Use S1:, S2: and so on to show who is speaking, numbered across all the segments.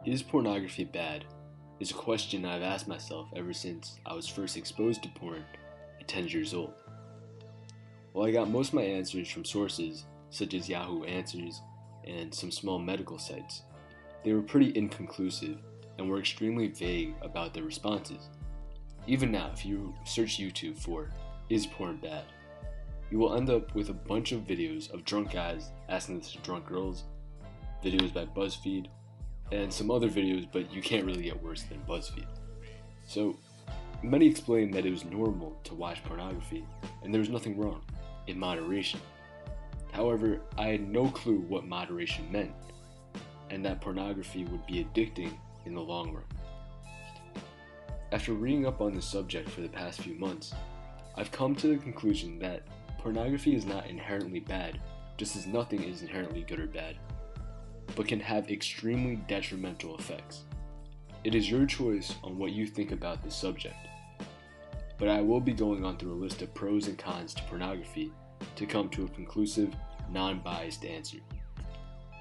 S1: Is pornography bad? Is a question I've asked myself ever since I was first exposed to porn at 10 years old. While I got most of my answers from sources such as Yahoo Answers and some small medical sites, they were pretty inconclusive and were extremely vague about their responses. Even now, if you search YouTube for "is porn bad?", you will end up with a bunch of videos of drunk guys asking this to drunk girls, videos by BuzzFeed, and some other videos, but you can't really get worse than BuzzFeed. So, many explained that it was normal to watch pornography, and there was nothing wrong, in moderation. However, I had no clue what moderation meant, and that pornography would be addicting in the long run. After reading up on the subject for the past few months, I've come to the conclusion that pornography is not inherently bad, just as nothing is inherently good or bad, but can have extremely detrimental effects. It is your choice on what you think about this subject, but I will be going on through a list of pros and cons to pornography to come to a conclusive, non-biased answer.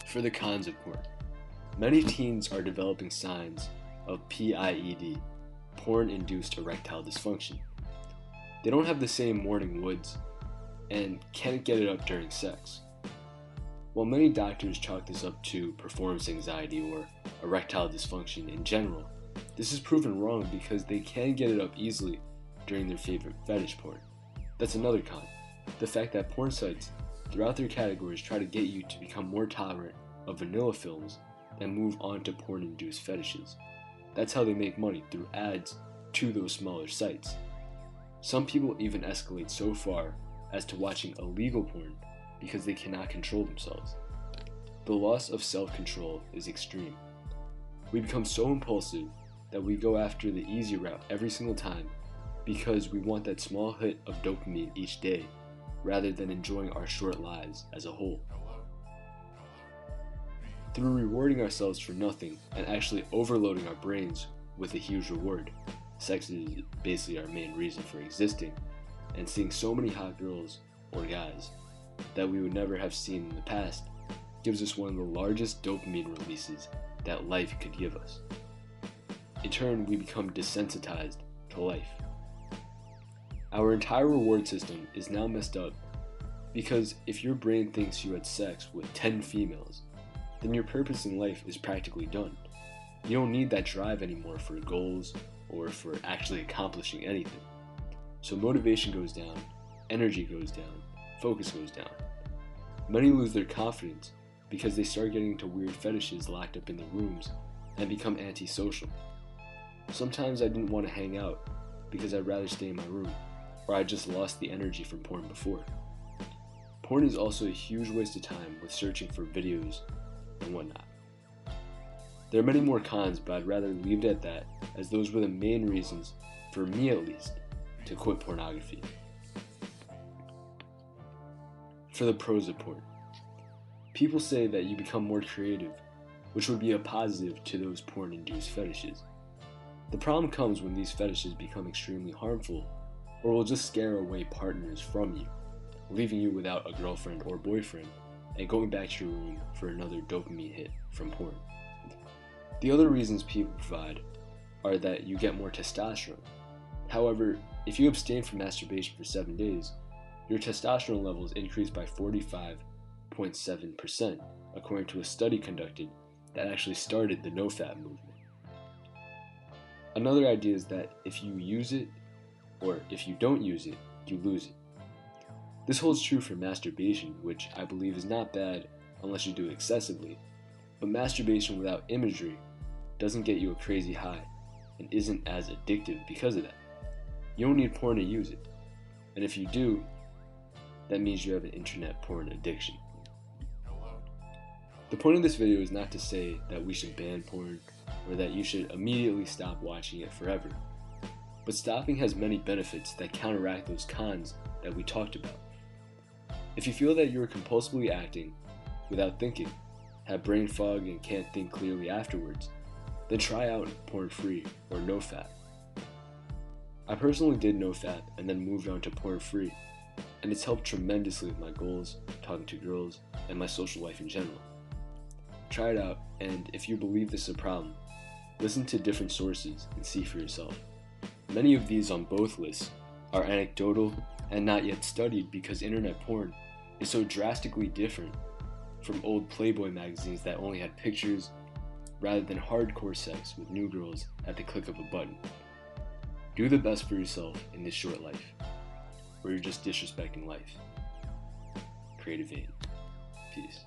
S1: For the cons of porn, many teens are developing signs of PIED, porn-induced erectile dysfunction. They don't have the same morning woods and can't get it up during sex. While many doctors chalk this up to performance anxiety or erectile dysfunction in general, this is proven wrong because they can get it up easily during their favorite fetish porn. That's another con, the fact that porn sites throughout their categories try to get you to become more tolerant of vanilla films and move on to porn-induced fetishes. That's how they make money, through ads to those smaller sites. Some people even escalate so far as to watching illegal porn because they cannot control themselves. The loss of self-control is extreme. We become so impulsive that we go after the easy route every single time because we want that small hit of dopamine each day rather than enjoying our short lives as a whole. Through rewarding ourselves for nothing and actually overloading our brains with a huge reward, sex is basically our main reason for existing, and seeing so many hot girls or guys that we would never have seen in the past gives us one of the largest dopamine releases that life could give us. In turn, we become desensitized to life. Our entire reward system is now messed up because if your brain thinks you had sex with 10 females, then your purpose in life is practically done. You don't need that drive anymore for goals or for actually accomplishing anything. So motivation goes down, energy goes down, focus goes down. Many lose their confidence because they start getting into weird fetishes locked up in their rooms and become antisocial. Sometimes I didn't want to hang out because I'd rather stay in my room, or I just lost the energy from porn before. Porn is also a huge waste of time with searching for videos and whatnot. There are many more cons, but I'd rather leave it at that, as those were the main reasons, for me at least, to quit pornography. For the pros of porn, people say that you become more creative, which would be a positive to those porn-induced fetishes. The problem comes when these fetishes become extremely harmful, or will just scare away partners from you, leaving you without a girlfriend or boyfriend, and going back to your room for another dopamine hit from porn. The other reasons people provide are that you get more testosterone. However, if you abstain from masturbation for 7 days, your testosterone levels increase by 45.7%, according to a study conducted that actually started the no-fap movement. Another idea is that if you use it, or if you don't use it, you lose it. This holds true for masturbation, which I believe is not bad unless you do it excessively, but masturbation without imagery doesn't get you a crazy high and isn't as addictive because of that. You don't need porn to use it, and if you do, that means you have an internet porn addiction. The point of this video is not to say that we should ban porn or that you should immediately stop watching it forever, but stopping has many benefits that counteract those cons that we talked about. If you feel that you are compulsively acting without thinking, have brain fog and can't think clearly afterwards, then try out porn-free or no-fap. I personally did no-fap and then moved on to porn-free, and it's helped tremendously with my goals, talking to girls, and my social life in general. try it out, and if you believe this is a problem, listen to different sources and see for yourself. Many of these on both lists are anecdotal and not yet studied because internet porn is so drastically different from old Playboy magazines that only had pictures rather than hardcore sex with new girls at the click of a button. Do the best for yourself in this short life, or you're just disrespecting life. Creative Aid. Peace.